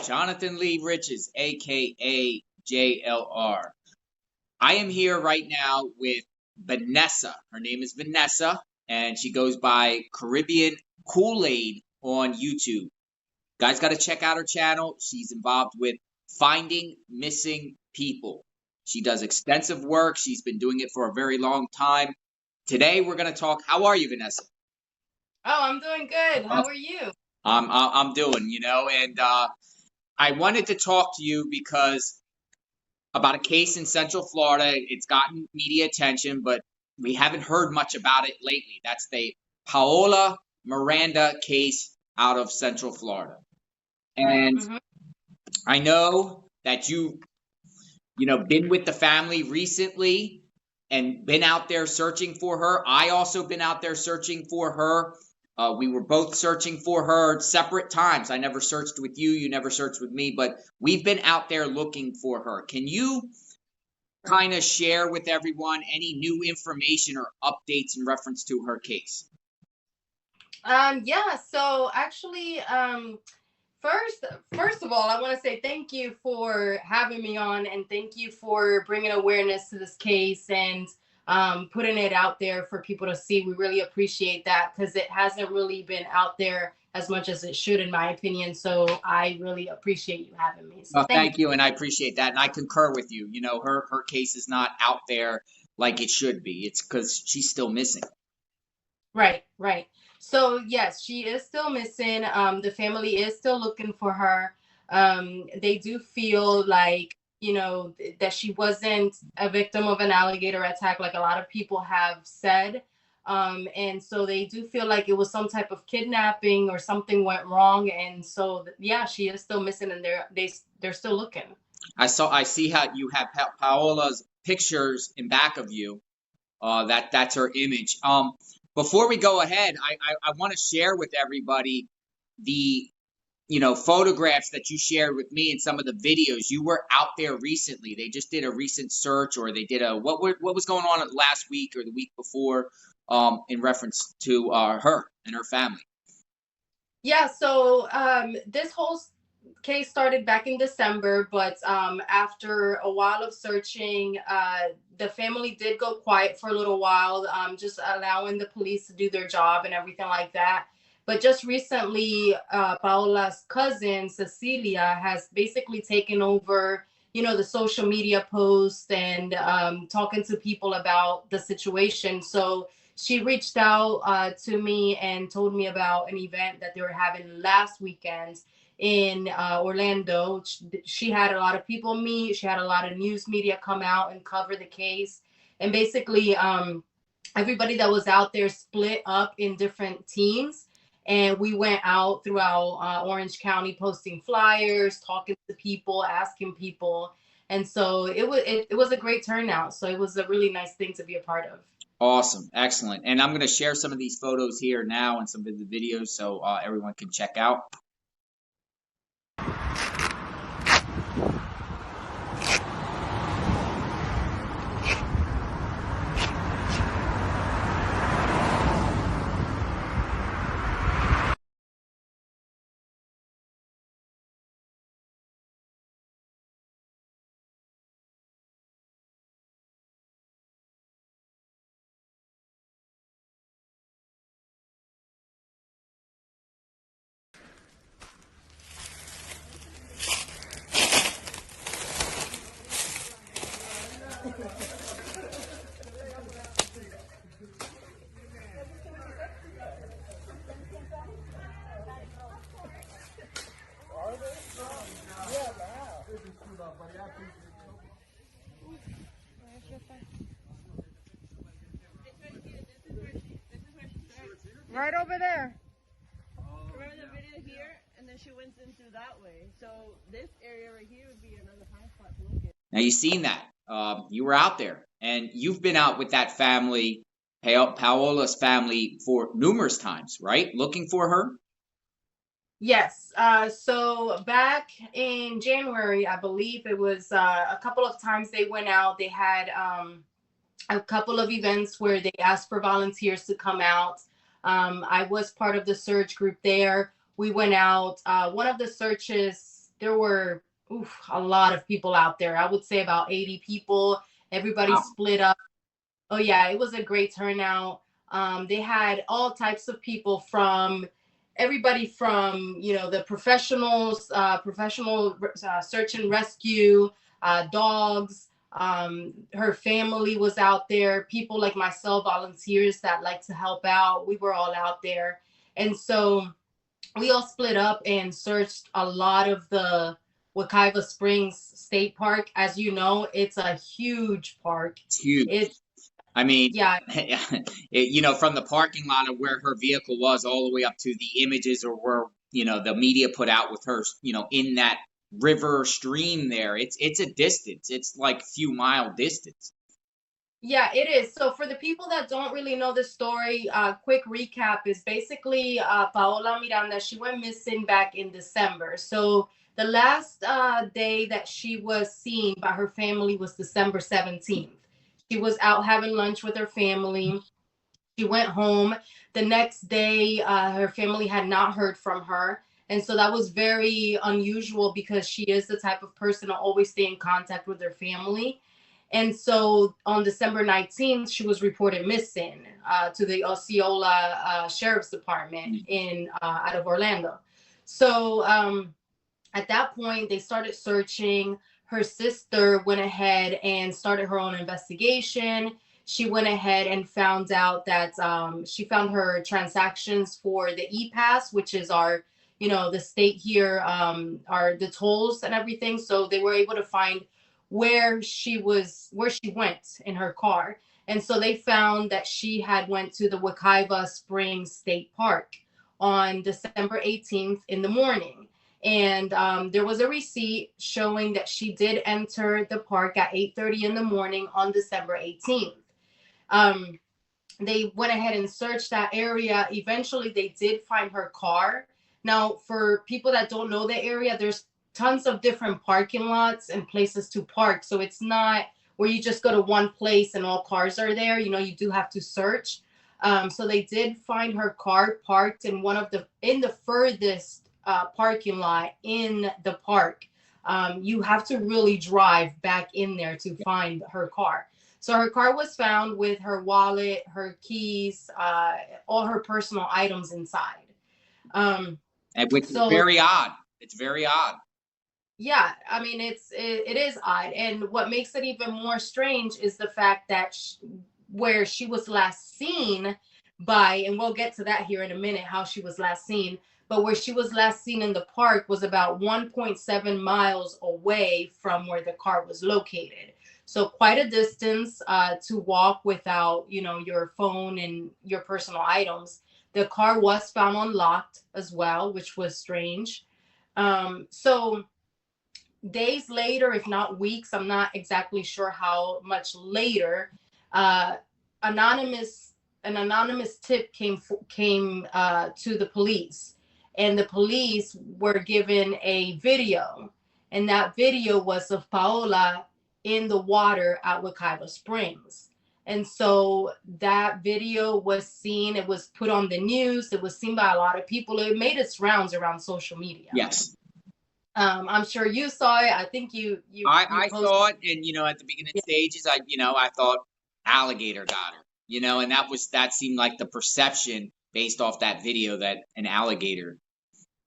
Jonathan Lee Riches, aka JLR. I am here right now with Vanessa. Her name is Vanessa, and she goes by Caribbean Kool-Aid on YouTube. Guys, got to check out her channel. She's involved with finding missing people. She does extensive work. She's been doing it for a very long time. Today, we're going to talk. How are you, Vanessa? Oh, I'm doing good. How are you? I'm doing, and I wanted to talk to you because about a case in Central Florida. It's gotten media attention, but we haven't heard much about it lately. That's the Paola Miranda case out of Central Florida. And I know that been with the family recently and been out there searching for her. I also been out there searching for her. We were both searching for her separate times. I never searched with you. You never searched with me, but we've been out there looking for her. Can you kind of share with everyone any new information or updates in reference to her case? Yeah, so actually, first of all, I want to say thank you for having me on, and thank you for bringing awareness to this case and putting it out there for people to see. We really appreciate that because it hasn't really been out there as much as it should, in my opinion. So I really appreciate you having me. So thank you, and I appreciate that, and I concur with you. Her case is not out there like it should be. It's because she's still missing. Right. So yes, she is still missing. The family is still looking for her. They do feel like, that she wasn't a victim of an alligator attack like a lot of people have said. And so they do feel like it was some type of kidnapping or something went wrong. And so, yeah, she is still missing, and they're still looking. I see how you have Paola's pictures in back of you. That's her image. Before we go ahead, I want to share with everybody the photographs that you shared with me and some of the videos. You were out there recently. They just did a recent search, or they did what was going on last week or the week before in reference to her and her family. Yeah, so this whole case started back in December, but after a while of searching, the family did go quiet for a little while, just allowing the police to do their job and everything like that. But just recently, Paola's cousin, Cecilia, has basically taken over, the social media posts and talking to people about the situation. So she reached out to me and told me about an event that they were having last weekend in Orlando. She had a lot of people meet. She had a lot of news media come out and cover the case. And basically, everybody that was out there split up in different teams. And we went out throughout Orange County posting flyers, talking to people, asking people. And so it was a great turnout. So it was a really nice thing to be a part of. Awesome. Excellent. And I'm going to share some of these photos here now and some of the videos so everyone can check out. Right over there. Remember the video here? And then she went in through that way. So this area right here would be another high spot to look at. Now you've seen that. You were out there, and you've been out with that family, Paola's family, for numerous times, right? Looking for her? Yes. So back in January, I believe it was a couple of times they went out. They had a couple of events where they asked for volunteers to come out. I was part of the search group there. We went out. One of the searches there were a lot of people out there. I would say about 80 people. Everybody Wow. split up. Oh yeah, it was a great turnout. They had all types of people, from everybody from, you know, the professionals, professional search and rescue, dogs. Her family was out there. People like myself, volunteers that like to help out. We were all out there, and so we all split up and searched a lot of the Wekiva Springs State Park. As you know, it's a huge park. It's huge. It's I mean, yeah, you know, from the parking lot of where her vehicle was all the way up to the images, or where, you know, the media put out with her, you know, in that river stream there. It's a distance. It's like a few mile distance. yeah, it is. So for the people that don't really know the story, quick recap is basically Paola Miranda, she went missing back in December. So the last day that she was seen by her family was December 17th. She was out having lunch with her family. She went home. The next day, her family had not heard from her. And so that was very unusual, because she is the type of person to always stay in contact with her family. And so on December 19th, she was reported missing to the Osceola Sheriff's Department in out of Orlando. So at that point, they started searching. Her sister went ahead and started her own investigation. She went ahead and found out that she found her transactions for the e-pass, which is our, you know, the state here, are the tolls and everything. So they were able to find where she went in her car. And so they found that she had went to the Wekiva Springs State Park on December 18th in the morning. And there was a receipt showing that she did enter the park at 8:30 in the morning on December 18th. They went ahead and searched that area. Eventually, they did find her car. Now, for people that don't know the area, there's tons of different parking lots and places to park. So it's not where you just go to one place and all cars are there. You know, you do have to search. So they did find her car parked in the furthest parking lot in the park. You have to really drive back in there to find her car. So her car was found with her wallet, her keys, all her personal items inside. And which is very odd. It's very odd. Yeah, I mean, it is odd. And what makes it even more strange is the fact that where she was last seen by, and we'll get to that here in a minute, how she was last seen, but where she was last seen in the park was about 1.7 miles away from where the car was located. So quite a distance to walk without, you know, your phone and your personal items. The car was found unlocked as well, which was strange. So days later, if not weeks, I'm not exactly sure how much later, an anonymous tip came to the police, and the police were given a video, and that video was of Paola in the water at Wekiva Springs. And so that video was seen, it was put on the news, it was seen by a lot of people. It made its rounds around social media. Yes. I'm sure you saw it. I think you I saw it, and you know, at the beginning stages, I thought alligator got her, you know, and that seemed like the perception based off that video, that an alligator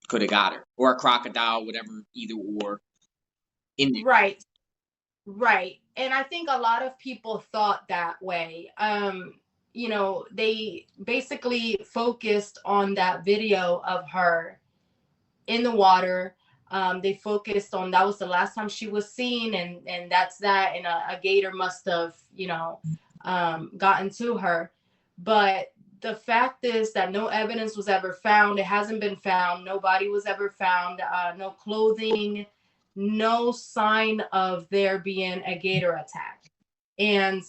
could have got her, or a crocodile, whatever, either or. Right. And I think a lot of people thought that way. You know, they basically focused on that video of her in the water. They focused on that was the last time she was seen, and that's that. And a gator must have, you know, gotten to her. But the fact is that no evidence was ever found. It hasn't been found. No body was ever found. No clothing. No sign of there being a gator attack. And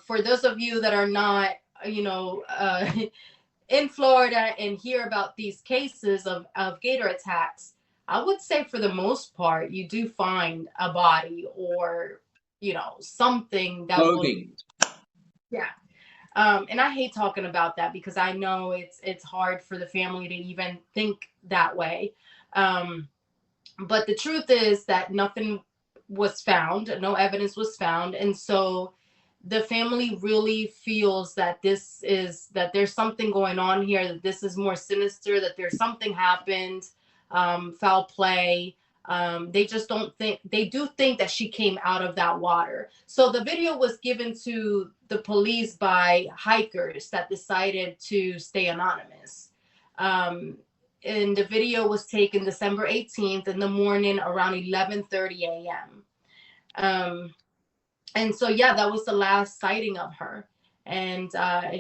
for those of you that are not, you know, in Florida and hear about these cases of gator attacks, I would say for the most part, you do find a body or, you know, something that clothing. Yeah. And I hate talking about that because I know it's hard for the family to even think that way. But the truth is that nothing was found, no evidence was found. And so the family really feels that that there's something going on here, that this is more sinister, that there's something happened, foul play. They just don't think, they do think that she came out of that water. So the video was given to the police by hikers that decided to stay anonymous. Um, and the video was taken December 18th in the morning around 11:30 a.m. And so yeah, that was the last sighting of her, and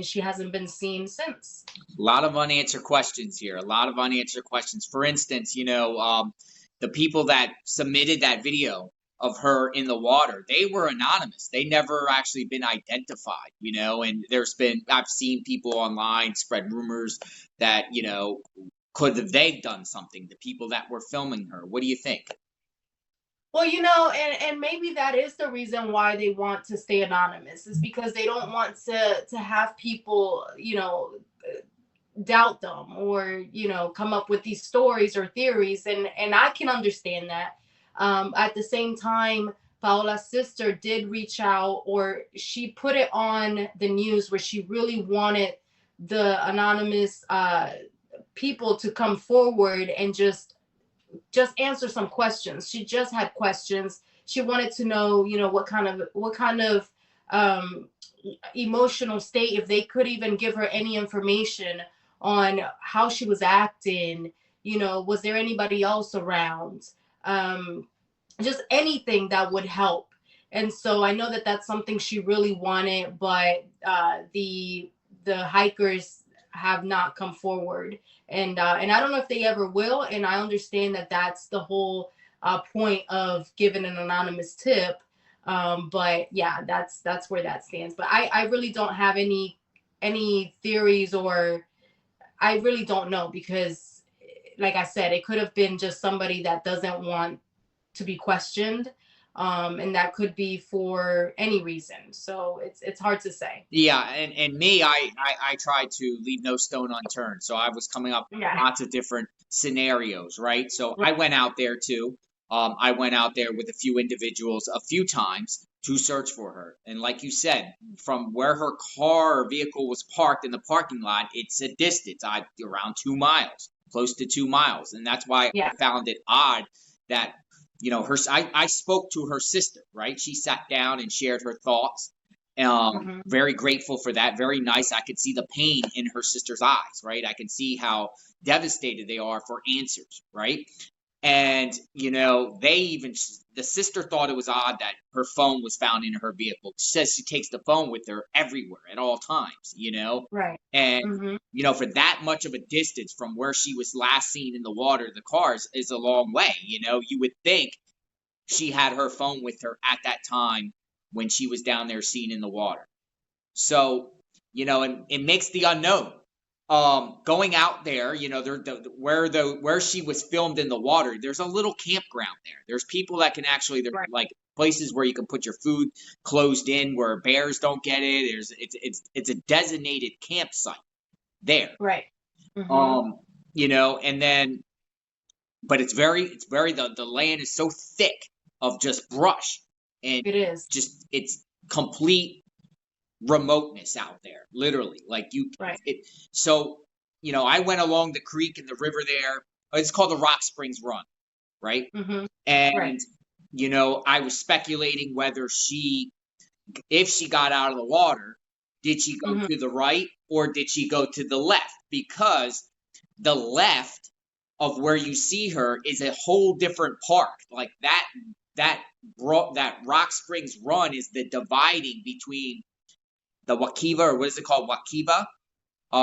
she hasn't been seen since. A lot of unanswered questions here. A lot of unanswered questions. For instance, the people that submitted that video of her in the water, they were anonymous. They never actually been identified, and I've seen people online spread rumors that, could have they done something, the people that were filming her. What do you think? Well, and maybe that is the reason why they want to stay anonymous, is because they don't want to have people, doubt them, or come up with these stories or theories, and I can understand that. At the same time, Paola's sister did reach out, or she put it on the news, where she really wanted the anonymous people to come forward and just answer some questions. She just had questions. She wanted to know, what kind of emotional state, if they could even give her any information on how she was acting, was there anybody else around, just anything that would help. And so I know that that's something she really wanted, but the hikers have not come forward, and I don't know if they ever will. And I understand that that's the whole point of giving an anonymous tip. But yeah, that's where that stands. But I really don't have any theories, or I really don't know, because like I said, it could have been just somebody that doesn't want to be questioned. And that could be for any reason. So it's hard to say. Yeah, and me, I tried to leave no stone unturned. So I was coming up with lots of different scenarios, right? So I went out there too. I went out there with a few individuals a few times to search for her. And like you said, from where her car or vehicle was parked in the parking lot, it's a distance, around 2 miles, close to 2 miles. And that's why I found it odd that I spoke to her sister, right? She sat down and shared her thoughts. Very grateful for that. Very nice. I could see the pain in her sister's eyes, right? I can see how devastated they are for answers, right? And, the sister thought it was odd that her phone was found in her vehicle. She says she takes the phone with her everywhere at all times, Right. And, for that much of a distance from where she was last seen in the water, the cars is a long way. You would think she had her phone with her at that time when she was down there seen in the water. So, and it makes the unknown. Going out there, where she was filmed in the water, there's a little campground there. There's people that can actually, like places where you can put your food closed in where bears don't get it. It's a designated campsite there. Right. And then, but it's very the land is so thick of just brush, and it is just, it's complete remoteness out there, literally, like so I went along the creek and the river there. It's called the Rock Springs Run, right? And I was speculating whether if she got out of the water, did she go to the right or did she go to the left? Because the left of where you see her is a whole different park. Like that Rock Springs Run is the dividing between the Wakiva, or what is it called? Wakiva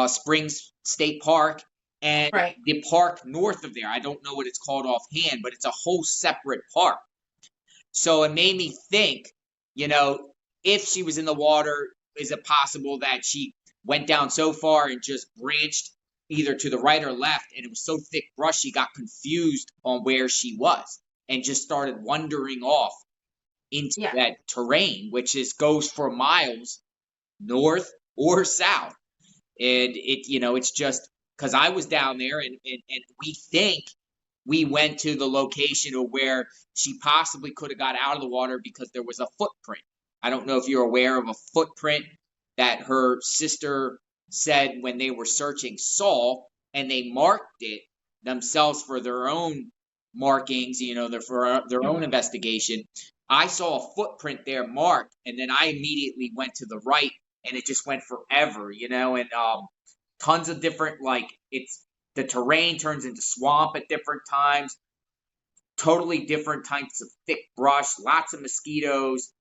Springs State Park, and the park north of there. I don't know what it's called offhand, but it's a whole separate park. So it made me think, if she was in the water, is it possible that she went down so far and just branched either to the right or left, and it was so thick brush she got confused on where she was and just started wandering off into that terrain, which goes for miles north or south. And it's just because I was down there, and we went to the location of where she possibly could have got out of the water because there was a footprint. I don't know if you're aware of a footprint that her sister said when they were searching saw, and they marked it themselves for their own markings, for their own investigation. I saw a footprint there marked, and then I immediately went to the right, and it just went forever, and tons of different, the terrain turns into swamp at different times, totally different types of thick brush, lots of mosquitoes.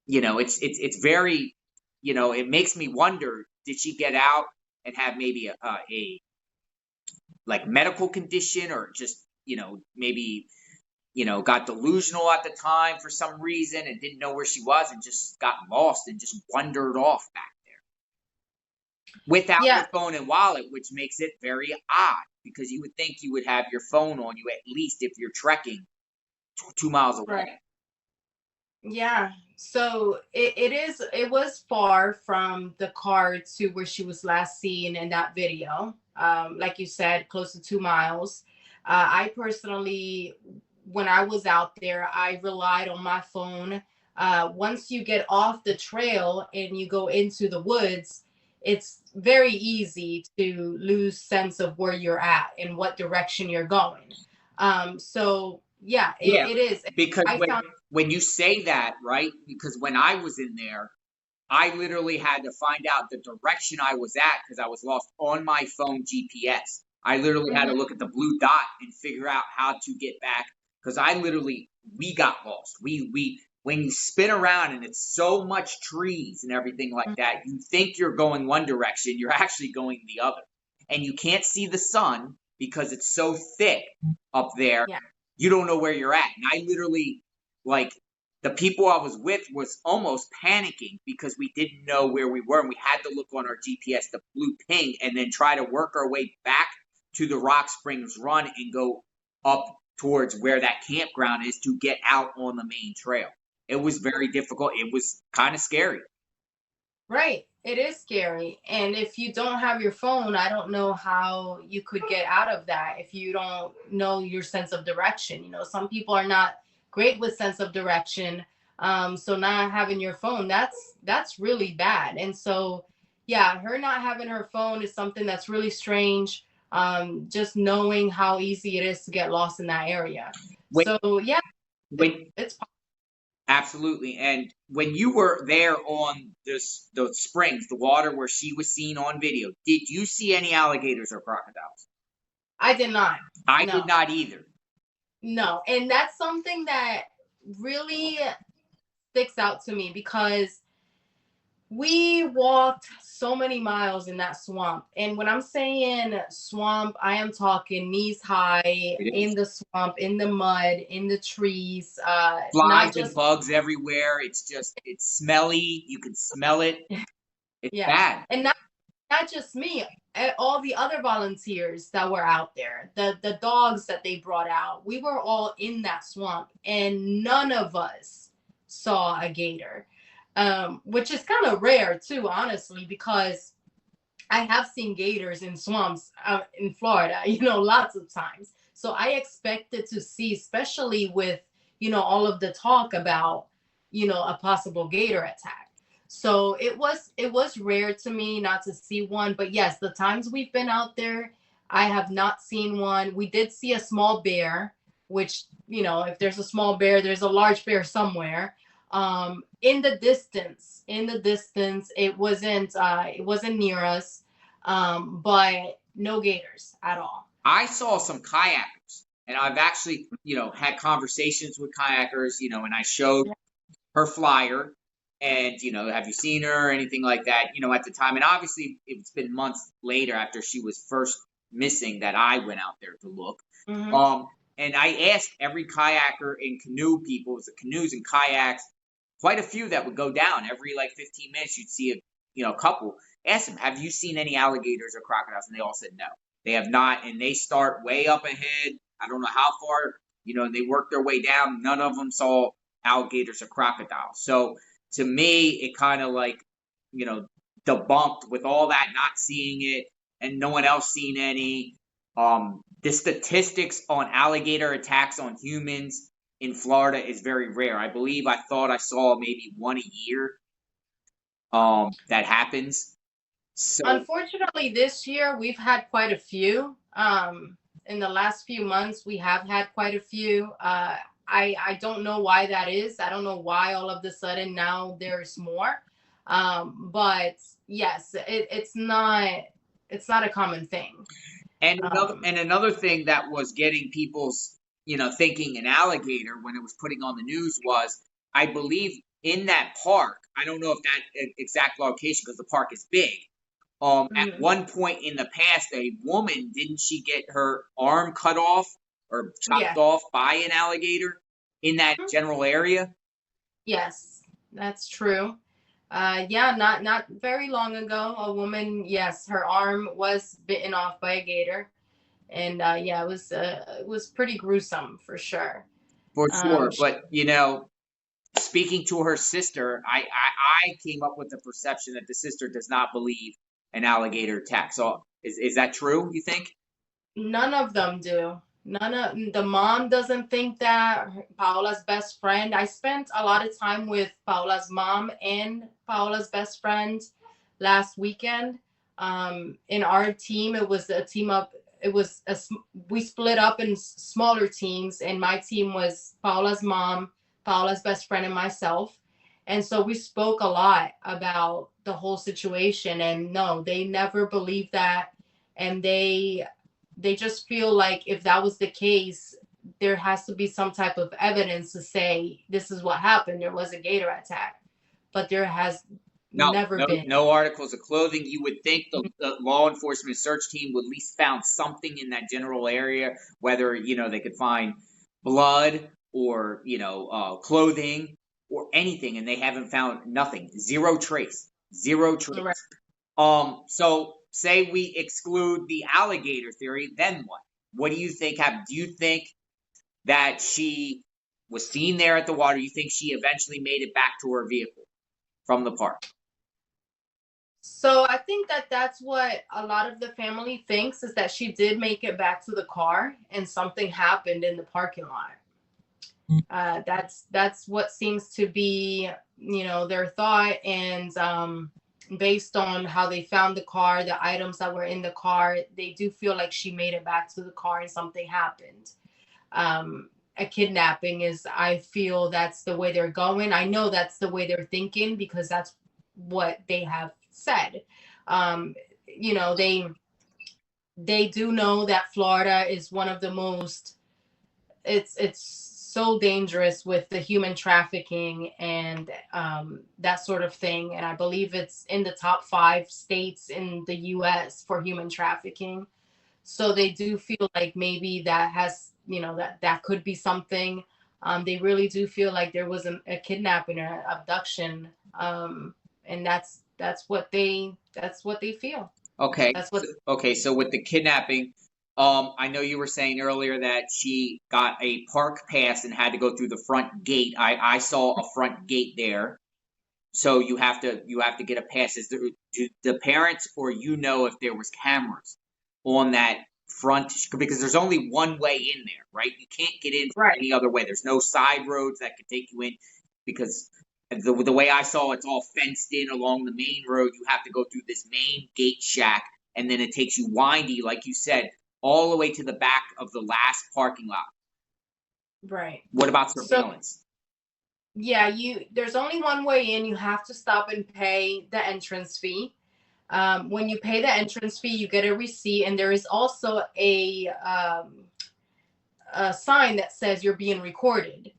It's very, it makes me wonder, did she get out and have maybe a medical condition, or just, maybe, got delusional at the time for some reason and didn't know where she was and just got lost and just wandered off back there without your phone and wallet, which makes it very odd, because you would think you would have your phone on you at least if you're trekking 2 miles away. Right. Yeah. So it was far from the car to where she was last seen in that video. Like you said, close to 2 miles. I personally, when I was out there, I relied on my phone. Once you get off the trail and you go into the woods, it's very easy to lose sense of where you're at and what direction you're going. So yeah, it is. Because when you say that, right? Because when I was in there, I literally had to find out the direction I was at because I was lost on my phone GPS. I literally had to look at the blue dot and figure out how to get back, because we got lost. When you spin around and it's so much trees and everything like that, you think you're going one direction, you're actually going the other. And you can't see the sun because it's so thick up there. Yeah. You don't know where you're at. And I literally, the people I was with was almost panicking because we didn't know where we were. And we had to look on our GPS, the blue ping, and then try to work our way back to the Rock Springs Run and go up towards where that campground is to get out on the main trail. It was very difficult. It was kind of scary. Right. It is scary. And if you don't have your phone, I don't know how you could get out of that if you don't know your sense of direction. Some people are not great with sense of direction. So not having your phone, that's really bad. And so, yeah, her not having her phone is something that's really strange. Just knowing how easy it is to get lost in that area. It's absolutely. And when you were there on the springs, the water where she was seen on video, did you see any alligators or crocodiles? I did not. I did not either. No. And that's something that really sticks out to me, because we walked so many miles in that swamp. And when I'm saying swamp, I am talking knees high in the swamp, in the mud, in the trees. Flies and bugs everywhere. It's smelly. You can smell it. It's bad. And not just me, all the other volunteers that were out there, the dogs that they brought out, we were all in that swamp and none of us saw a gator. Which is kind of rare too, honestly, because I have seen gators in swamps in Florida, lots of times. So I expected to see, especially with, all of the talk about, a possible gator attack. So it was rare to me not to see one. But yes, the times we've been out there, I have not seen one. We did see a small bear, which, if there's a small bear, there's a large bear somewhere. In the distance, it wasn't near us, but no gators at all. I saw some kayakers, and I've actually, had conversations with kayakers, and I showed her flyer, and, have you seen her or anything like that, at the time. And obviously it's been months later after she was first missing that I went out there to look. And I asked every kayaker and canoe people, it was the canoes and kayaks, quite a few that would go down every 15 minutes. You'd see a couple. Ask them, have you seen any alligators or crocodiles? And they all said no, they have not. And they start way up ahead. I don't know how far, and they work their way down. None of them saw alligators or crocodiles. So to me, it kind of debunked with all that, not seeing it and no one else seen any. The statistics on alligator attacks on humans in Florida is very rare. I believe I thought I saw maybe one a year that happens. So Unfortunately, this year we've had quite a few. In the last few months, we have had quite a few. I don't know why that is. I don't know why all of a sudden now there's more. But yes, it's not a common thing. and another thing that was getting people's thinking an alligator when it was putting on the news was, I believe, in that park. I don't know if that exact location because the park is big. At one point in the past, a woman, didn't she get her arm cut off or chopped off by an alligator in that general area? Yes, that's true. Yeah, not very long ago, a woman, yes, her arm was bitten off by a gator, and yeah, it was pretty gruesome for sure. For sure, but speaking to her sister, I came up with the perception that the sister does not believe an alligator attack. So is that true, you think? None of them do. None of the mom doesn't think that. Paola's best friend. I spent a lot of time with Paola's mom and Paola's best friend last weekend. In our team, it was a team up. We split up in smaller teams, and my team was Paola's mom, Paola's best friend, and myself. And so we spoke a lot about the whole situation. And no, they never believed that, and they just feel like if that was the case, there has to be some type of evidence to say this is what happened. There was a gator attack, but there has never been. No articles of clothing. You would think the law enforcement search team would at least found something in that general area, whether they could find blood or clothing or anything, and they haven't found nothing. Zero trace. Right. So say we exclude the alligator theory, then what? What do you think happened? Do you think that she was seen there at the water? You think she eventually made it back to her vehicle from the park? So I think that that's what a lot of the family thinks, is that she did make it back to the car and something happened in the parking lot. That's what seems to be, their thought. And based on how they found the car, the items that were in the car, they do feel like she made it back to the car and something happened. A kidnapping is, I feel that's the way they're going. I know that's the way they're thinking because that's what they have said. They do know that Florida is one of the most, it's so dangerous with the human trafficking and that sort of thing. And I believe it's in the top 5 states in the US for human trafficking. So they do feel like maybe that has, that could be something. They really do feel like there was a kidnapping or abduction. And that's what they feel. Okay. Okay. So with the kidnapping, I know you were saying earlier that she got a park pass and had to go through the front gate. I saw a front gate there. So you have to get a pass. Do the parents or if there was cameras on that front, because there's only one way in there, right? You can't get in from any other way. There's no side roads that could take you in, because the way I saw it's all fenced in along the main road. You have to go through this main gate shack, and then it takes you windy, like you said, all the way to the back of the last parking lot. Right. What about surveillance? Yeah, there's only one way in. You have to stop and pay the entrance fee. When you pay the entrance fee, you get a receipt, and there is also a sign that says you're being recorded.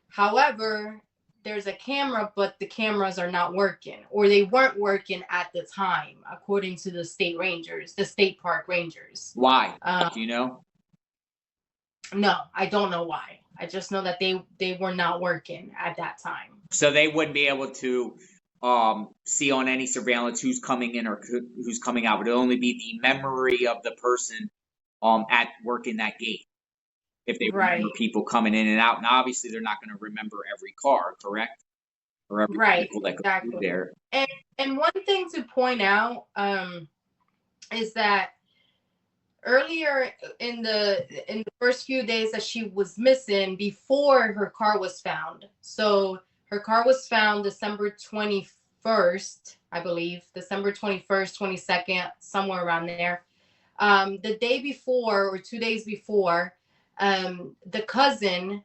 However, there's a camera, but the cameras are not working, or they weren't working at the time, according to the state park rangers. Why? Do you know? No, I don't know why. I just know that they were not working at that time. So they wouldn't be able to see on any surveillance who's coming in or who's coming out. It would only be the memory of the person at work in that gate. If they remember people coming in and out. And obviously they're not going to remember every car, correct? Or every vehicle that goes through there. And one thing to point out is that earlier in the first few days that she was missing, before her car was found. So her car was found December 21st, I believe, December 21st, 22nd, somewhere around there. The day before, or 2 days before, the cousin,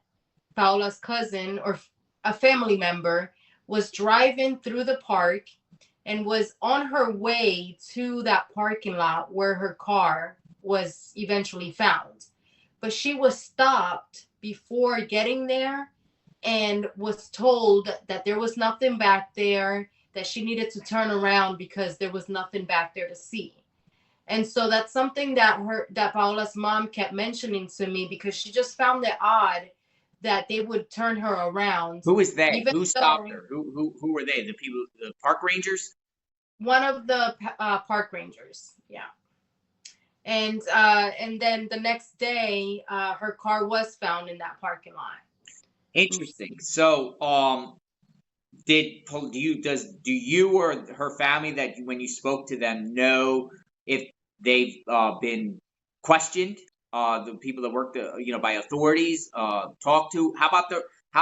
Paola's cousin, or a family member, was driving through the park and was on her way to that parking lot where her car was eventually found. But she was stopped before getting there and was told that there was nothing back there, that she needed to turn around because there was nothing back there to see. And so that's something that Paola's mom kept mentioning to me, because she just found it odd that they would turn her around. Who is they? Even Who stopped though her? Who were they? The people, the park rangers? one of the park rangers, yeah. And then the next day, her car was found in that parking lot. Interesting. So, do you or her family, that when you spoke to them, know if they've been questioned? The people that work by authorities, talked to. How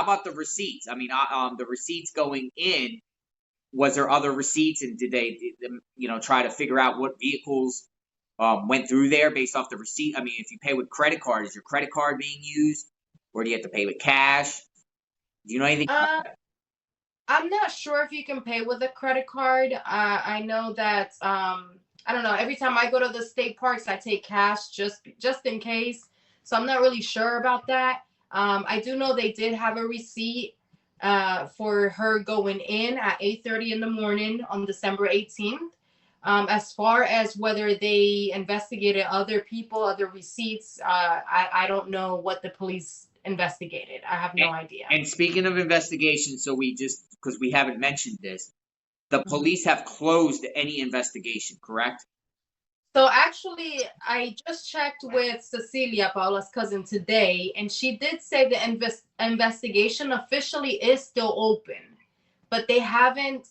about the receipts? I mean, the receipts going in. Was there other receipts, and did they try to figure out what vehicles went through there based off the receipt? I mean, if you pay with credit card, is your credit card being used, or do you have to pay with cash? Do you know anything about that? I'm not sure if you can pay with a credit card. I know that I don't know. Every time I go to the state parks, I take cash just in case. So I'm not really sure about that. I do know they did have a receipt for her going in at 8:30 in the morning on December 18th. As far as whether they investigated other people, other receipts, I don't know what the police investigated. I have no idea. And speaking of investigation, so because we haven't mentioned this, the police have closed any investigation, correct? So actually, I just checked with Cecilia, Paola's cousin, today, and she did say the investigation officially is still open, but they haven't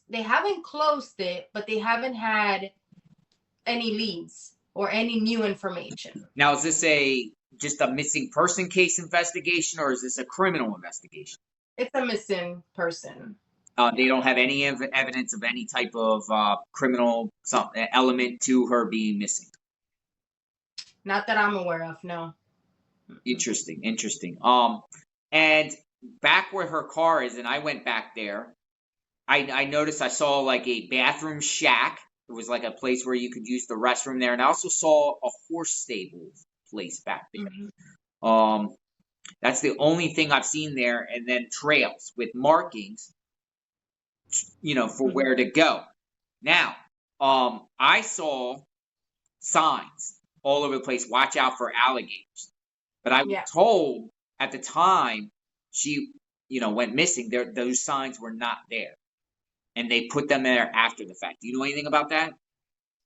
closed it, but they haven't had any leads or any new information. Now, is this just a missing person case investigation, or is this a criminal investigation? It's a missing person. They don't have any evidence of any type of criminal element to her being missing. Not that I'm aware of, no. Interesting. And back where her car is, and I went back there, I noticed I saw like a bathroom shack. It was like a place where you could use the restroom there, and I also saw a horse stable place back there. Mm-hmm. That's the only thing I've seen there, and then trails with markings, for where to go. Now, I saw signs all over the place. Watch out for alligators. But I was told at the time she, went missing, those signs were not there, and they put them there after the fact. Do you know anything about that?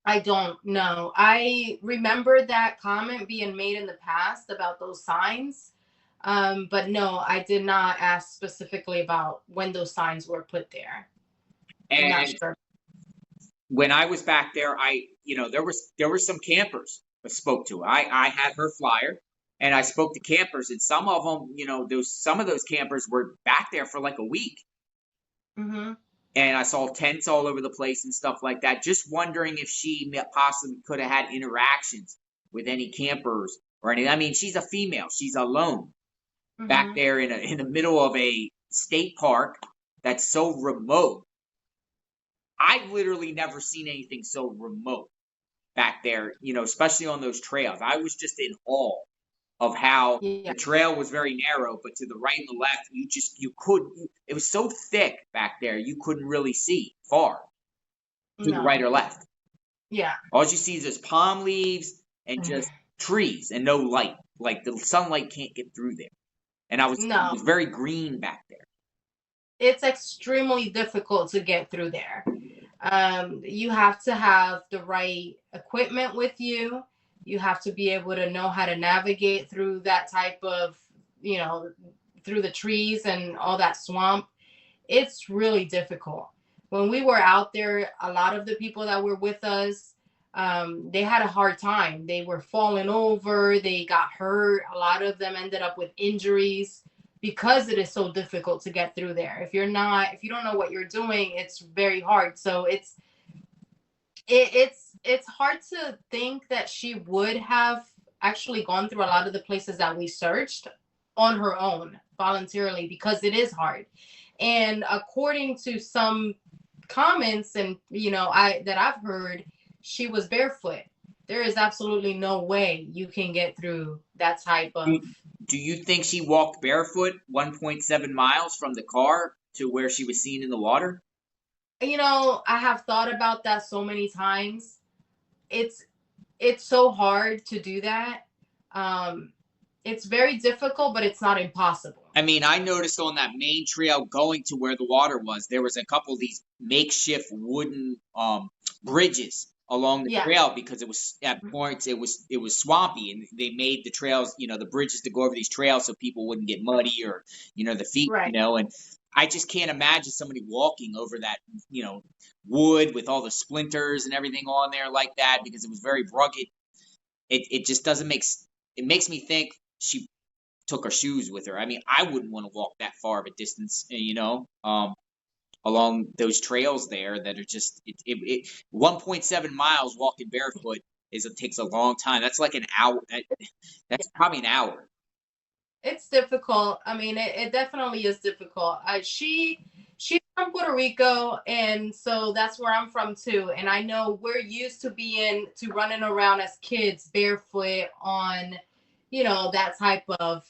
I don't know. I remember that comment being made in the past about those signs. But no, I did not ask specifically about when those signs were put there. I'm not sure. When I was back there, there were some campers I spoke to. I had her flyer, and I spoke to campers, and some of them, some of those campers were back there for like a week. Mm-hmm. And I saw tents all over the place and stuff like that. Just wondering if she possibly could have had interactions with any campers or anything. I mean, she's a female. She's alone back there in the middle of a state park that's so remote. I've literally never seen anything so remote back there, especially on those trails. I was just in awe of how the trail was very narrow, but to the right and the left, it was so thick back there, you couldn't really see far to the right or left. Yeah. All you see is just palm leaves and just trees and no light. Like the sunlight can't get through there. And it was very green back there. It's extremely difficult to get through there. You have to have the right equipment with you. You have to be able to know how to navigate through that type of, through the trees and all that swamp. It's really difficult. When we were out there, a lot of the people that were with us, they had a hard time. They were falling over, they got hurt. A lot of them ended up with injuries because it is so difficult to get through there. If you don't know what you're doing, it's very hard. So it's hard to think that she would have actually gone through a lot of the places that we searched on her own voluntarily, because it is hard. And according to some comments, and I've heard, she was barefoot. There is absolutely no way you can get through that type of. Do you think she walked barefoot 1.7 miles from the car to where she was seen in the water? I have thought about that so many times. It's so hard to do that. It's very difficult, but it's not impossible. I mean, I noticed on that main trail going to where the water was, there was a couple of these makeshift wooden bridges along the trail, because it was at points it was swampy, and they made the trails, the bridges to go over these trails so people wouldn't get muddy, or the feet, and I just can't imagine somebody walking over that, wood with all the splinters and everything on there like that, because it was very rugged. It just doesn't it makes me think she took her shoes with her. I mean, I wouldn't want to walk that far of a distance, along those trails there that are just 1.7 miles walking barefoot takes a long time. That's like an hour. That's probably an hour. It's difficult. I mean, it definitely is difficult. She's from Puerto Rico, and so that's where I'm from too. And I know we're used to running around as kids barefoot on, that type of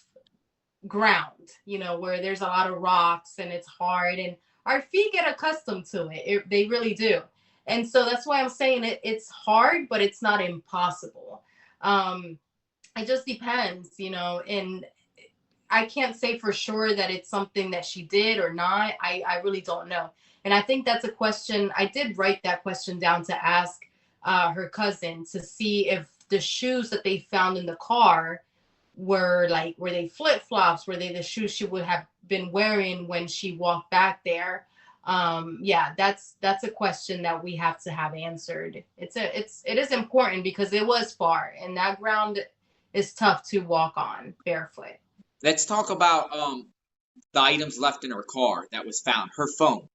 ground, where there's a lot of rocks and it's hard, and our feet get accustomed to it. They really do. And so that's why I'm saying it's hard, but it's not impossible. It just depends, and I can't say for sure that it's something that she did or not. I really don't know. And I think that's a question. I did write that question down to ask her cousin, to see if the shoes that they found in the car were they flip-flops? Were they the shoes she would have been wearing when she walked back there? That's a question that we have to have answered. It is important, because it was far, and that ground is tough to walk on barefoot. Let's talk about the items left in her car that was found. Her phone.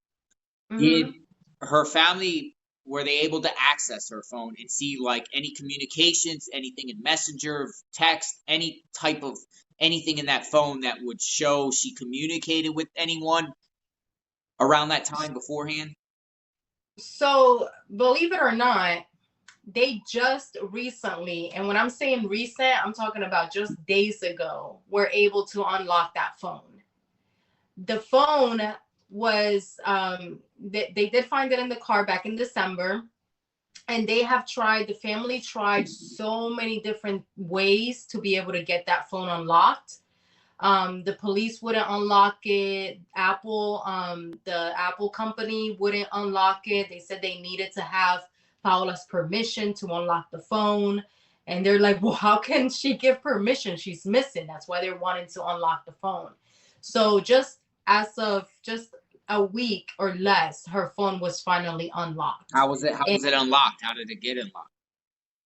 Did her family, were they able to access her phone and see any communications, anything in Messenger, text, any type of anything in that phone that would show she communicated with anyone around that time beforehand? So, believe it or not, they just recently, and when I'm saying recent, I'm talking about just days ago, were able to unlock that phone. The phone was, they did find it in the car back in December, and the family tried so many different ways to be able to get that phone unlocked. The police wouldn't unlock it. The Apple company wouldn't unlock it. They said they needed to have Paola's permission to unlock the phone. And they're like, well, how can she give permission? She's missing. That's why they're wanting to unlock the phone. So just as of just a week or less, her phone was finally unlocked. How was it unlocked? How did it get unlocked?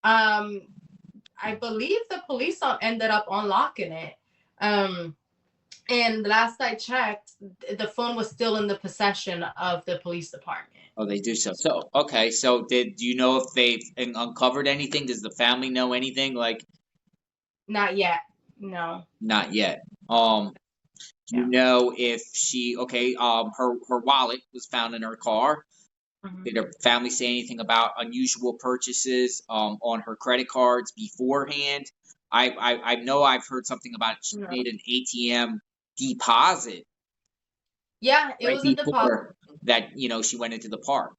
I believe the police ended up unlocking it. And last I checked, the phone was still in the possession of the police department. Oh, they do so. So, okay. So do you know if they've uncovered anything? Does the family know anything? Not yet. No. Not yet. Do you know if her wallet was found in her car? Did her family say anything about unusual purchases on her credit cards beforehand? I know I've heard something about she made an ATM deposit. Yeah, it was a deposit that she went into the park.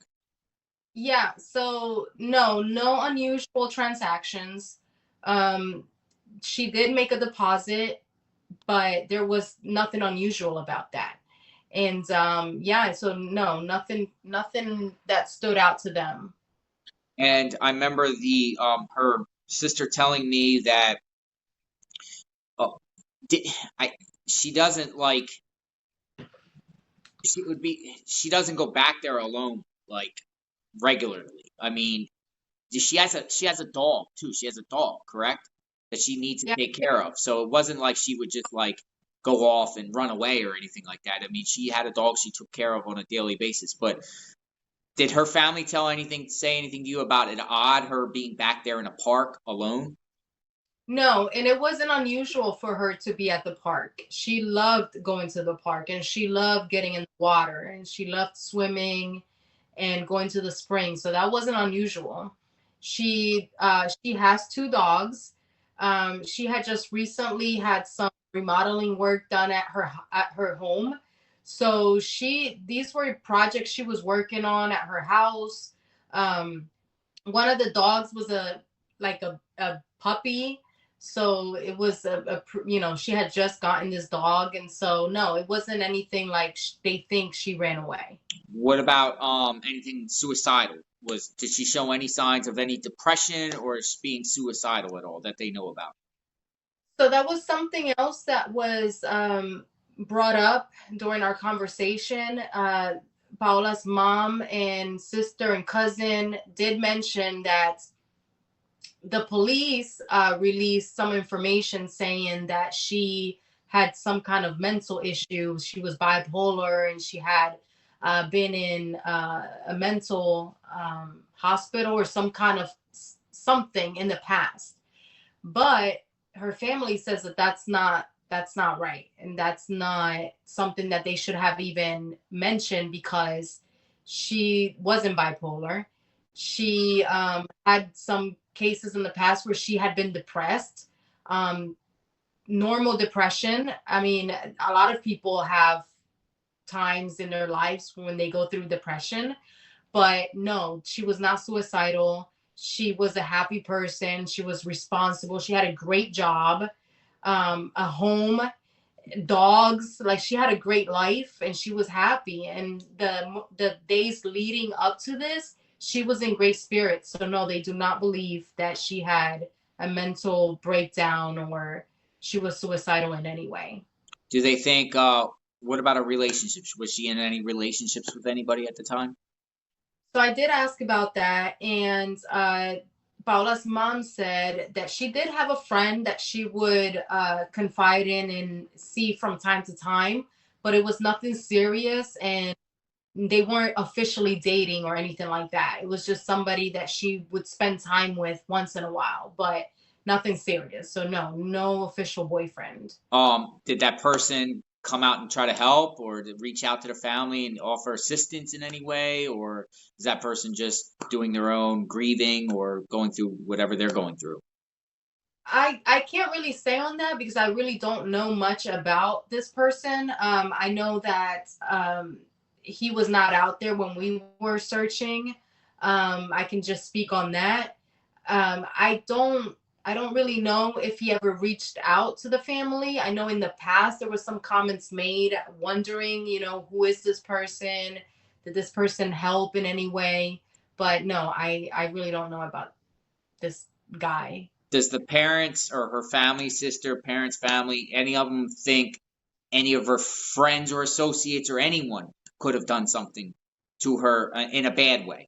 Yeah, so no unusual transactions. She did make a deposit, but there was nothing unusual about that. And so no, nothing that stood out to them. And I remember her sister telling me that she doesn't she doesn't go back there alone regularly. I mean, she has a dog too. She has a dog, correct? That she needs to Yeah. take care of. So it wasn't like she would just like go off and run away or anything like that. I mean, she had a dog she took care of on a daily basis. But did her family say anything to you about it odd her being back there in a park alone? No, and it wasn't unusual for her to be at the park. She loved going to the park and she loved getting in the water and she loved swimming and going to the spring. So that wasn't unusual. She has two dogs. She had just recently had some remodeling work done at her home. So these were projects she was working on at her house. One of the dogs was a puppy, so it was she had just gotten this dog, and so no, it wasn't anything like they think she ran away. What about anything suicidal? Did she show any signs of any depression or being suicidal at all that they know about? So that was something else that was brought up during our conversation. Paola's mom and sister and cousin did mention that the police released some information saying that she had some kind of mental issue. She was bipolar and she had been in a mental hospital or some kind of something in the past. But her family says that that's not right, and that's not something that they should have even mentioned because she wasn't bipolar. She had some cases in the past where she had been depressed. um, Normal depression. I mean, a lot of people have times in their lives when they go through depression, but no, she was not suicidal. She was a happy person. She was responsible. She had a great job, a home, dogs. Like, she had a great life and she was happy. And the days leading up to this, she was in great spirits. So no, they do not believe that she had a mental breakdown or she was suicidal in any way. Do they think? What about her relationships? Was she in any relationships with anybody at the time? So I did ask about that, and Paula's mom said that she did have a friend that she would confide in and see from time to time, but it was nothing serious, and they weren't officially dating or anything like that. It was just somebody that she would spend time with once in a while, but nothing serious. So no official boyfriend. Did that person come out and try to help, or to reach out to the family and offer assistance in any way, or is that person just doing their own grieving or going through whatever they're going through? I can't really say on that because I really don't know much about this person. I know that he was not out there when we were searching. I can just speak on that. I don't really know if he ever reached out to the family. I know in the past there was some comments made wondering, who is this person? Did this person help in any way? But no, I really don't know about this guy. Does the parents or her family, sister, parents, family, any of them think any of her friends or associates or anyone could have done something to her in a bad way?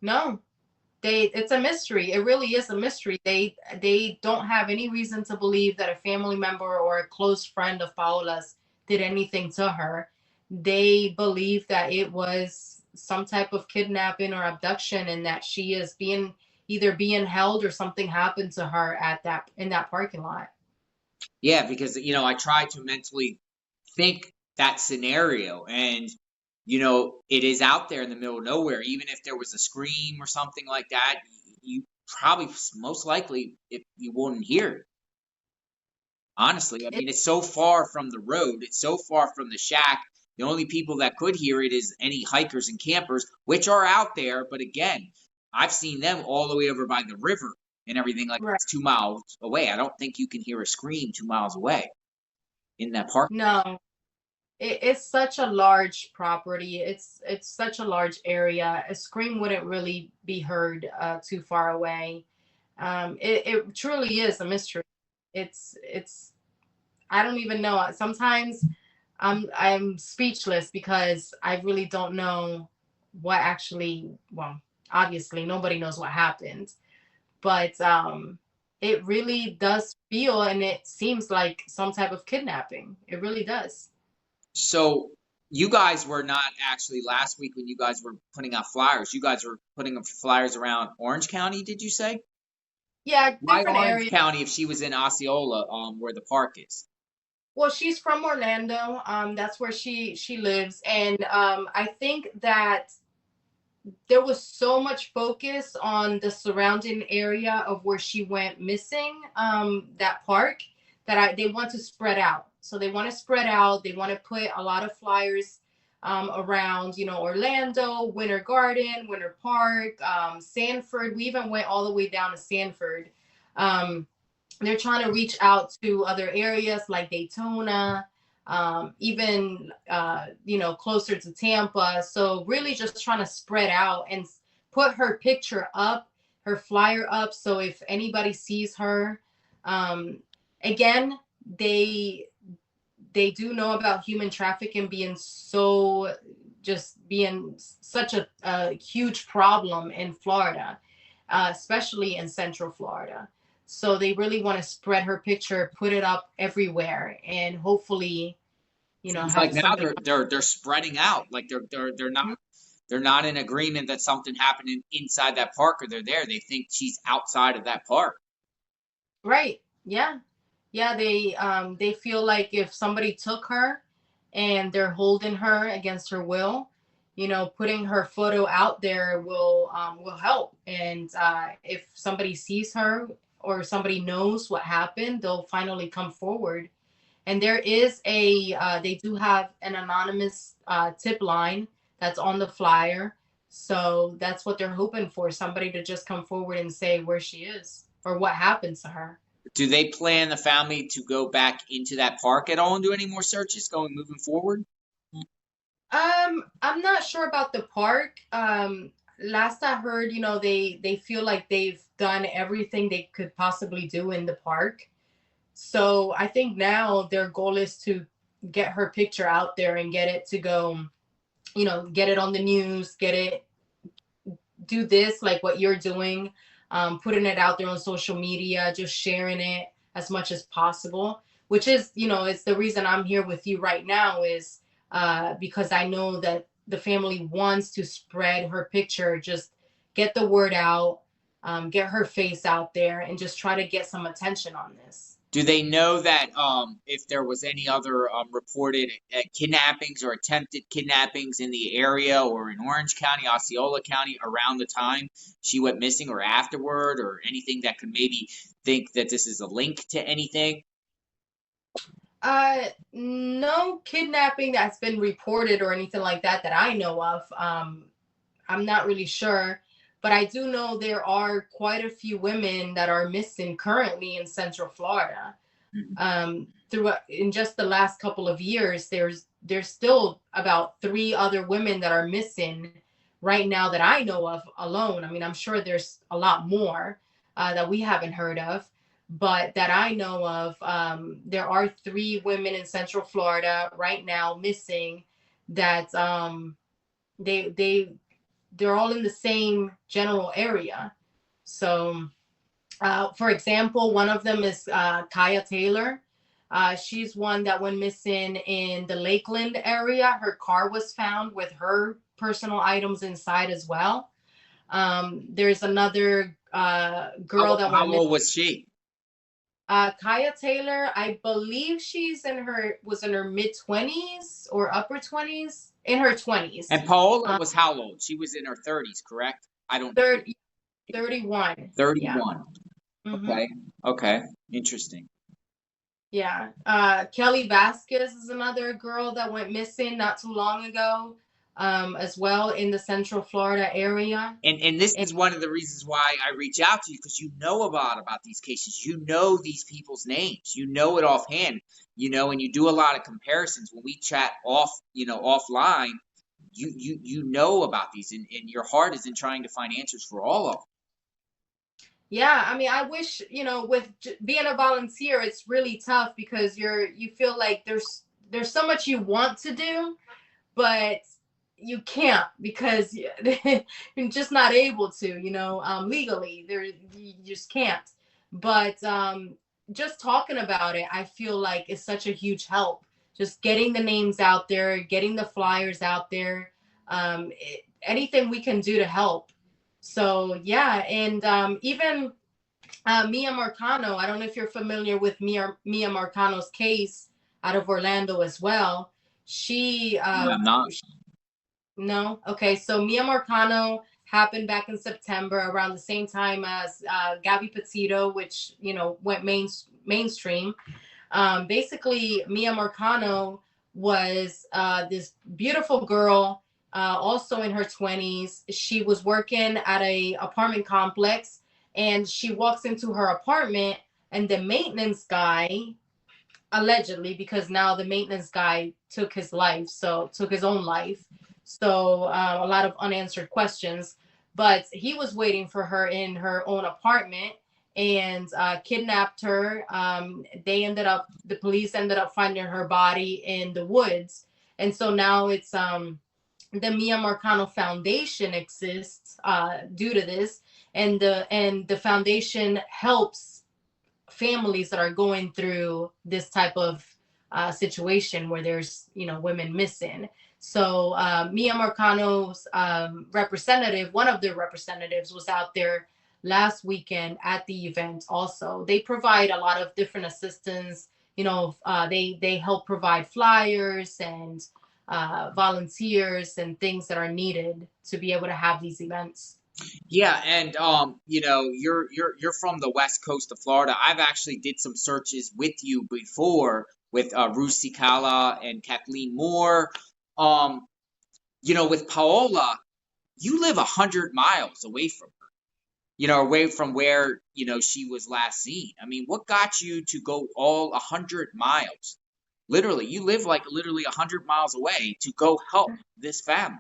No, it's a mystery. It really is a mystery. They don't have any reason to believe that a family member or a close friend of Paola's did anything to her. They believe that it was some type of kidnapping or abduction and that she is being held or something happened to her in that parking lot. Yeah, because I try to mentally think that scenario, and it is out there in the middle of nowhere. Even if there was a scream or something like that, you probably most likely if you wouldn't hear it. Honestly, I mean, it's so far from the road, it's so far from the shack. The only people that could hear it is any hikers and campers, which are out there. But again, I've seen them all the way over by the river and everything like Right. that's 2 miles away. I don't think you can hear a scream 2 miles away in that park. No, it's such a large property. It's such a large area. A scream wouldn't really be heard too far away. It truly is a mystery. It's I don't even know. Sometimes I'm speechless because I really don't know what actually. Well, obviously nobody knows what happened, but it really does feel and it seems like some type of kidnapping. It really does. So you guys were not actually last week when you guys were putting out flyers. You guys were putting up flyers around Orange County, did you say? Yeah, Why different Orange areas. County if she was in Osceola, where the park is? Well, she's from Orlando. That's where she lives, and I think that there was so much focus on the surrounding area of where she went missing, that park, that they want to spread out. So they want to spread out. They want to put a lot of flyers around, Orlando, Winter Garden, Winter Park, Sanford. We even went all the way down to Sanford. Um, they're trying to reach out to other areas like Daytona, even closer to Tampa. So really just trying to spread out and put her picture up, her flyer up. So if anybody sees her, um, again, they do know about human trafficking being being such a huge problem in Florida, especially in Central Florida. So they really want to spread her picture, put it up everywhere, and hopefully, Seems like have now somebody. they're spreading out. Like they're not in agreement that something happened inside that park or they're there. They think she's outside of that park. Right. Yeah. Yeah. They feel like if somebody took her and they're holding her against her will, putting her photo out there will help. And if somebody sees her or somebody knows what happened, they'll finally come forward. And there is they do have an anonymous tip line that's on the flyer. So that's what they're hoping for, somebody to just come forward and say where she is or what happened to her. Do they plan the family to go back into that park at all and do any more searches moving forward? I'm not sure about the park. Last I heard, they feel like they've done everything they could possibly do in the park. So I think now their goal is to get her picture out there and get it to go, get it on the news, do this like what you're doing, putting it out there on social media, just sharing it as much as possible, which is, it's the reason I'm here with you right now is because I know that the family wants to spread her picture, just get the word out, get her face out there, and just try to get some attention on this. Do they know that if there was any other reported kidnappings or attempted kidnappings in the area or in Orange County, Osceola County around the time she went missing or afterward, or anything that could maybe think that this is a link to anything? No kidnapping that's been reported or anything like that I know of. I'm not really sure, but I do know there are quite a few women that are missing currently in Central Florida. In just the last couple of years, there's still about 3 other women that are missing right now that I know of alone. I mean, I'm sure there's a lot more that we haven't heard of, but that I know of, there are 3 women in Central Florida right now missing that they're all in the same general area. So, for example, one of them is Taya Taylor. She's one that went missing in the Lakeland area. Her car was found with her personal items inside as well. There's another girl that went How missing. old was she? Kaya Taylor, I believe was in her mid-20s or upper 20s, in her 20s. And Paola was how old? She was in her 30s, correct? I don't 31. 31. Yeah. Okay. Okay. Interesting. Yeah. Kelly Vasquez is another girl that went missing not too long ago, as well in the Central Florida area. And this is one of the reasons why I reach out to you, because you know a lot about these cases. You know these people's names. You know it offhand. And you do a lot of comparisons. When we chat offline, you know about these, and your heart is in trying to find answers for all of them. Yeah, I mean, I wish, with being a volunteer, it's really tough because you feel like there's so much you want to do, but you can't, because you're just not able to, legally. There, you just can't. But just talking about it, I feel like it's such a huge help. Just getting the names out there, getting the flyers out there, anything we can do to help. So yeah, and even Mia Marcano. I don't know if you're familiar with Mia Marcano's case out of Orlando as well. She I'm not. no. Okay. So Mia Marcano happened back in September around the same time as Gabby Petito, which, went mainstream. Basically, Mia Marcano was this beautiful girl, also in her 20s. She was working at a apartment complex, and she walks into her apartment, and the maintenance guy, allegedly, because now the maintenance guy took his own life. So a lot of unanswered questions, but he was waiting for her in her own apartment and kidnapped her. The police ended up finding her body in the woods. And so now it's the Mia Marcano Foundation exists due to this, and the foundation helps families that are going through this type of situation where there's women missing. So Mia Marcano's representative, one of their representatives, was out there last weekend at the event. Also, they provide a lot of different assistance. They help provide flyers and volunteers and things that are needed to be able to have these events. Yeah, and you're from the west coast of Florida. I've actually did some searches with you before with Ruth Cicala and Kathleen Moore. With Paola, you live 100 miles away from her. Away from where she was last seen. I mean, what got you to go all 100 miles? Literally, you live like literally 100 miles away to go help this family.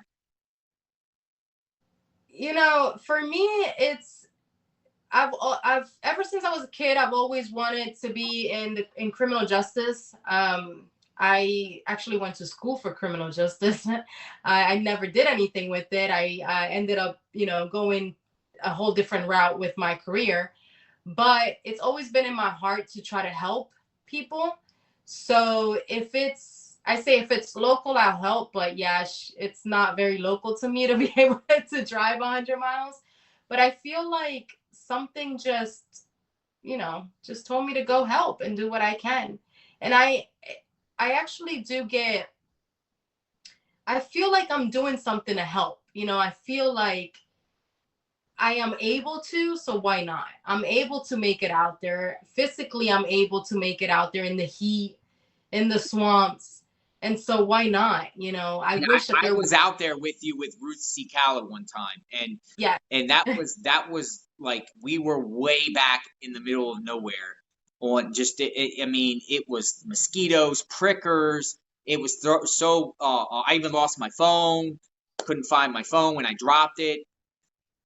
For me, I've ever since I was a kid, I've always wanted to be in criminal justice. I actually went to school for criminal justice. I never did anything with it. I ended up, going a whole different route with my career, but it's always been in my heart to try to help people. So if it's local, I'll help. But yeah, it's not very local to me to be able to drive 100 miles. But I feel like something just told me to go help and do what I can. And I actually I feel like I'm doing something to help. I feel like I am able to, so why not? I'm able to make it out there. Physically, I'm able to make it out there in the heat, in the swamps. And so why not? I wish that I was out there with you with Ruth Cicala one time, and yeah, and that was like we were way back in the middle of nowhere. On just, I mean, it was mosquitoes, prickers. It was I even lost my phone. Couldn't find my phone when I dropped it.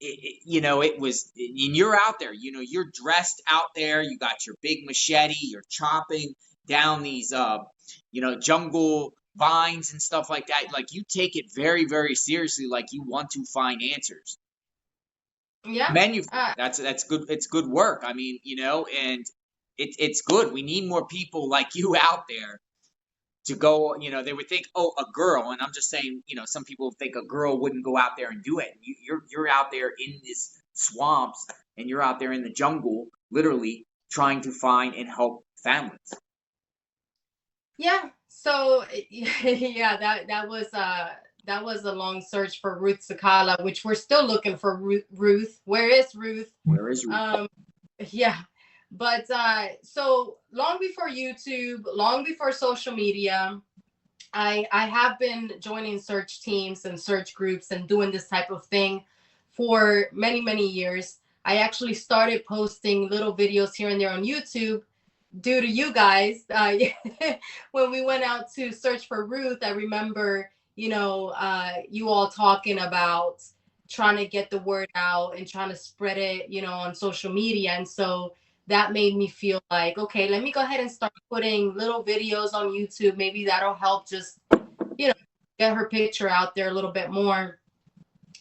It was, and you're out there. You're dressed out there. You got your big machete. You're chopping down these jungle vines and stuff like that. Like, you take it very, very seriously. Like, you want to find answers. yeah. That's good. It's good work. I mean, and it's good. We need more people like you out there to go. They would think, oh, a girl, and I'm just saying, some people think a girl wouldn't go out there and do it. You're out there in this swamps, and you're out there in the jungle, literally trying to find and help families. Yeah. So yeah, that was a long search for Ruth Cicala, which we're still looking for Ruth. Where is Ruth? Where is Ruth? Yeah. But so long before YouTube, long before social media, I have been joining search teams and search groups and doing this type of thing for many, many years. I actually started posting little videos here and there on YouTube due to you guys. When we went out to search for Ruth, I remember, you all talking about trying to get the word out and trying to spread it, on social media. And so that made me feel like, okay, let me go ahead and start putting little videos on YouTube. Maybe that'll help just, get get her picture out there a little bit more.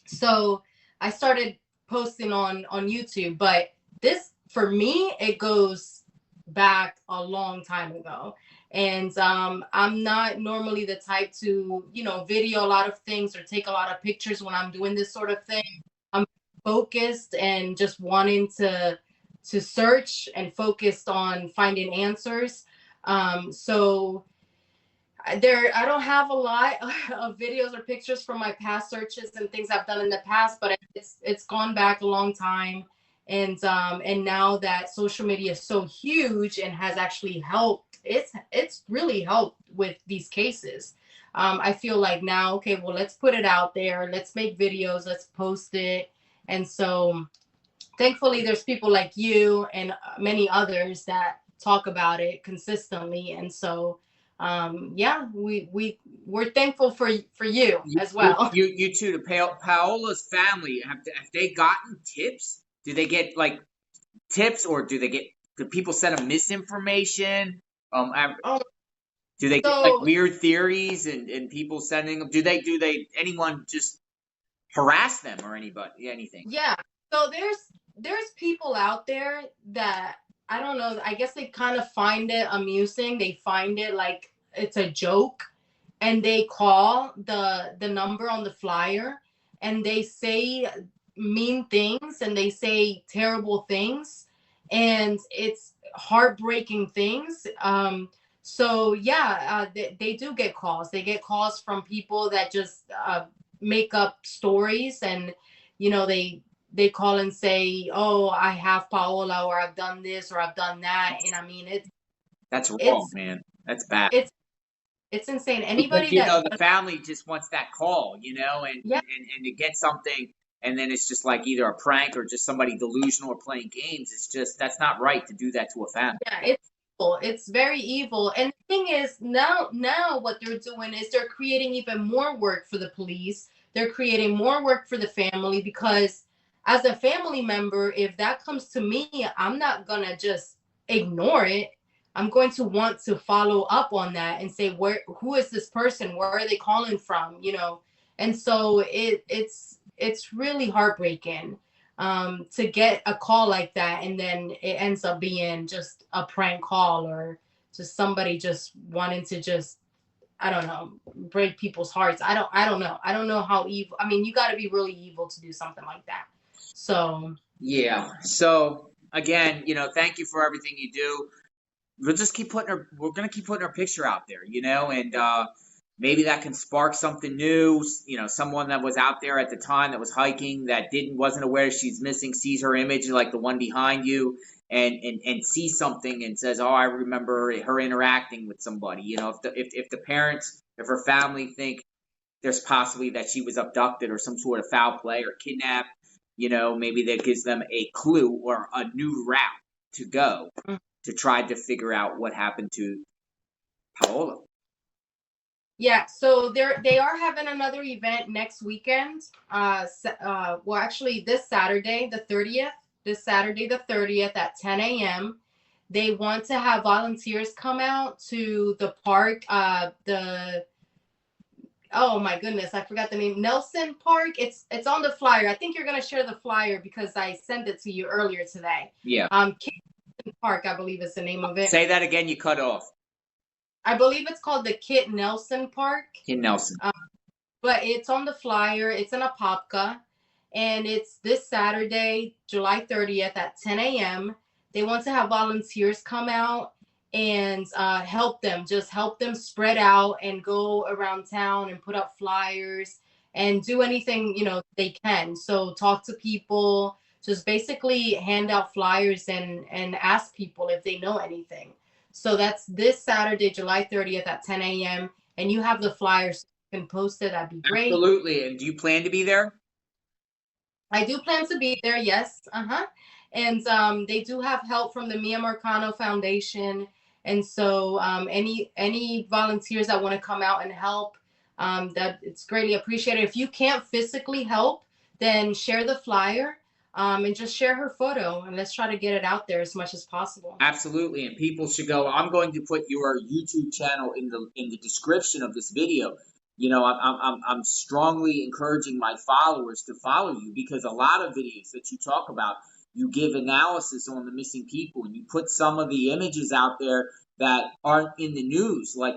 So I started posting on YouTube, but this, for me, it goes back a long time ago. And I'm not normally the type to, video a lot of things or take a lot of pictures when I'm doing this sort of thing. I'm focused and just wanting to search and focused on finding answers. So I don't have a lot of videos or pictures from my past searches and things I've done in the past, but it's gone back a long time. And now that social media is so huge and has actually helped, it's really helped with these cases. I feel like now, okay, well, let's put it out there. Let's make videos. Let's post it. And so thankfully there's people like you and many others that talk about it consistently. And so yeah, we're thankful for you as well. You too. To Paola's family, have they gotten tips? Do they get like tips, or do people send them misinformation? Do they get like weird theories and people sending them? Do they anyone just harass them or anything? Yeah. So there's people out there that, I don't know, I guess they kind of find it amusing. They find it like it's a joke, and they call the number on the flyer and they say mean things and they say terrible things, and it's heartbreaking things. So yeah, they do get calls. They get calls from people that just make up stories, and they call and say, oh, I have Paola, or I've done this, or I've done that. And I mean, that's wrong, man. That's bad. It's insane. Anybody because, the family just wants that call, and to get something, and then it's just like either a prank or just somebody delusional or playing games. It's just, that's not right to do that to a family. Yeah, it's evil. It's very evil. And the thing is, now what they're doing is they're creating even more work for the police. They're creating more work for the family, because as a family member, if that comes to me, I'm not gonna just ignore it. I'm going to want to follow up on that and say, who is this person? Where are they calling from? And so it's really heartbreaking to get a call like that, and then it ends up being just a prank call, or just somebody just wanting to just, I don't know, break people's hearts. I don't know. I don't know how evil. I mean, you got to be really evil to do something like that. So yeah. So again, thank you for everything you do. We're going to keep putting her picture out there, and maybe that can spark something new. Someone that was out there at the time that was hiking that wasn't aware she's missing, sees her image like the one behind you, and sees something and says, oh, I remember her interacting with somebody. If the parents, if her family think there's possibly that she was abducted or some sort of foul play or kidnapped, maybe that gives them a clue or a new route to go to try to figure out what happened to Paola. Yeah, so they are having another event next weekend. Well, actually, this Saturday, the 30th. This Saturday, the 30th at 10 a.m. They want to have volunteers come out to the park. Oh my goodness, I forgot the name. Nelson Park. It's on the flyer. I think you're gonna share the flyer because I sent it to you earlier today. Yeah. Park, I believe is the name of it. Say that again, you cut off. I believe it's called the Kit Nelson Park. Kit Nelson. But it's on the flyer. It's in Apopka, and it's this Saturday, July 30th at 10 a.m. They want to have volunteers come out and help them spread out and go around town and put up flyers and do anything, they can. So talk to people, just basically hand out flyers and ask people if they know anything. So that's this Saturday, July 30th at 10 a.m. And you have the flyers, you can post it. That'd be great. Absolutely. And do you plan to be there? I do plan to be there. Yes. And they do have help from the Marcano Foundation. And so any volunteers that want to come out and help, that it's greatly appreciated. If you can't physically help, then share the flyer. And just share her photo, and let's try to get it out there as much as possible. Absolutely, and people should go. I'm going to put your YouTube channel in the description of this video. I'm strongly encouraging my followers to follow you, because a lot of videos that you talk about, you give analysis on the missing people, and you put some of the images out there that aren't in the news, like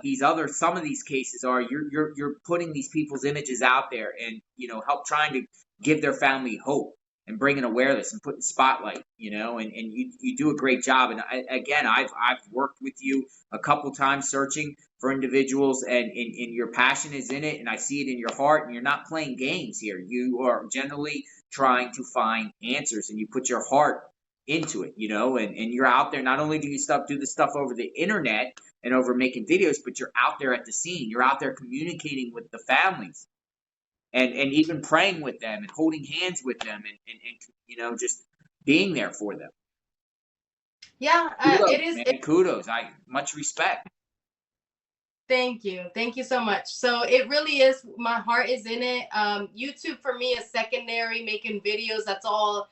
some of these cases are. You're putting these people's images out there, and help trying to give their family hope and bringing awareness and putting spotlight, and you do a great job. And I've worked with you a couple times searching for individuals, and your passion is in it, and I see it in your heart, and you're not playing games here. You are generally trying to find answers, and you put your heart into it, and you're out there. Not only do you do the stuff over the internet and over making videos, but you're out there at the scene. You're out there communicating with the families, and even praying with them and holding hands with them, and just being there for them. Yeah, kudos, it is. Man, kudos. Much respect. Thank you so much. So it really is, my heart is in it. YouTube for me is secondary. Making videos, that's all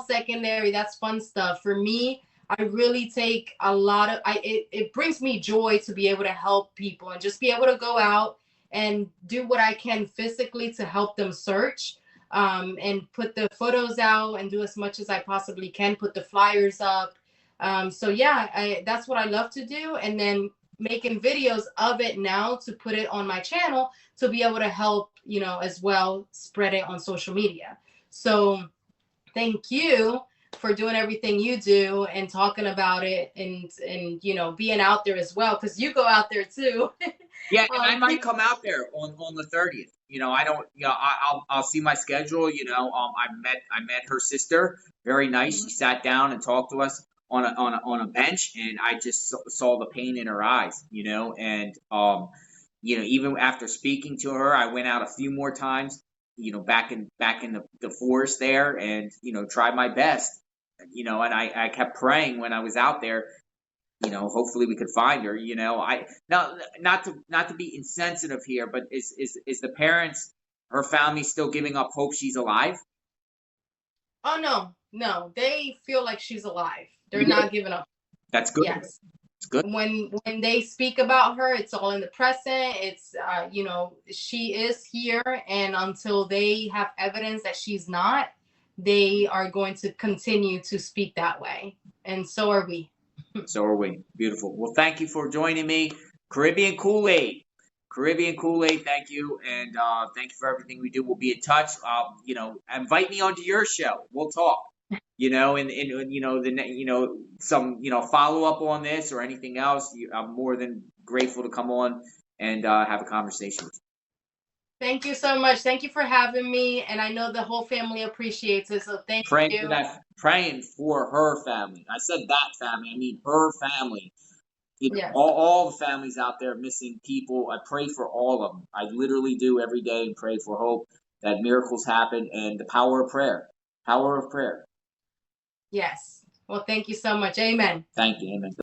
secondary. That's fun stuff. For me, I really take a lot of it brings me joy to be able to help people and just be able to go out and do what I can physically to help them search, and put the photos out and do as much as I possibly can, put the flyers up. So yeah, that's what I love to do. And then making videos of it now to put it on my channel to be able to help, as well, spread it on social media. So thank you for doing everything you do and talking about it, and being out there as well, because you go out there too. Yeah, and I might come out there on the 30th. I don't. I'll see my schedule. I met her sister. Very nice. She sat down and talked to us on a bench, and I just saw the pain in her eyes. And even after speaking to her, I went out a few more times. Back in the forest there, and tried my best. And I kept praying when I was out there. Hopefully we could find her. Not to be insensitive here, but is the parents, her family, still giving up hope she's alive? Oh no, they feel like she's alive. They're not giving up. That's good. Yes. It's good. When they speak about her, it's all in the present. It's she is here, and until they have evidence that she's not, they are going to continue to speak that way. And so are we. So are we. Beautiful. Well, thank you for joining me. Caribbean Kool-Aid, thank you. And thank you for everything we do. We'll be in touch. Invite me onto your show. We'll talk. Some follow up on this or anything else. I'm more than grateful to come on and have a conversation with you. Thank you so much. Thank you for having me, and I know the whole family appreciates it. So thank you. Praying for her family. I said that family. I mean her family. Yes. All the families out there missing people. I pray for all of them. I literally do every day, and pray for hope that miracles happen, and the power of prayer. Power of prayer. Yes. Well, thank you so much. Amen. Thank you. Amen.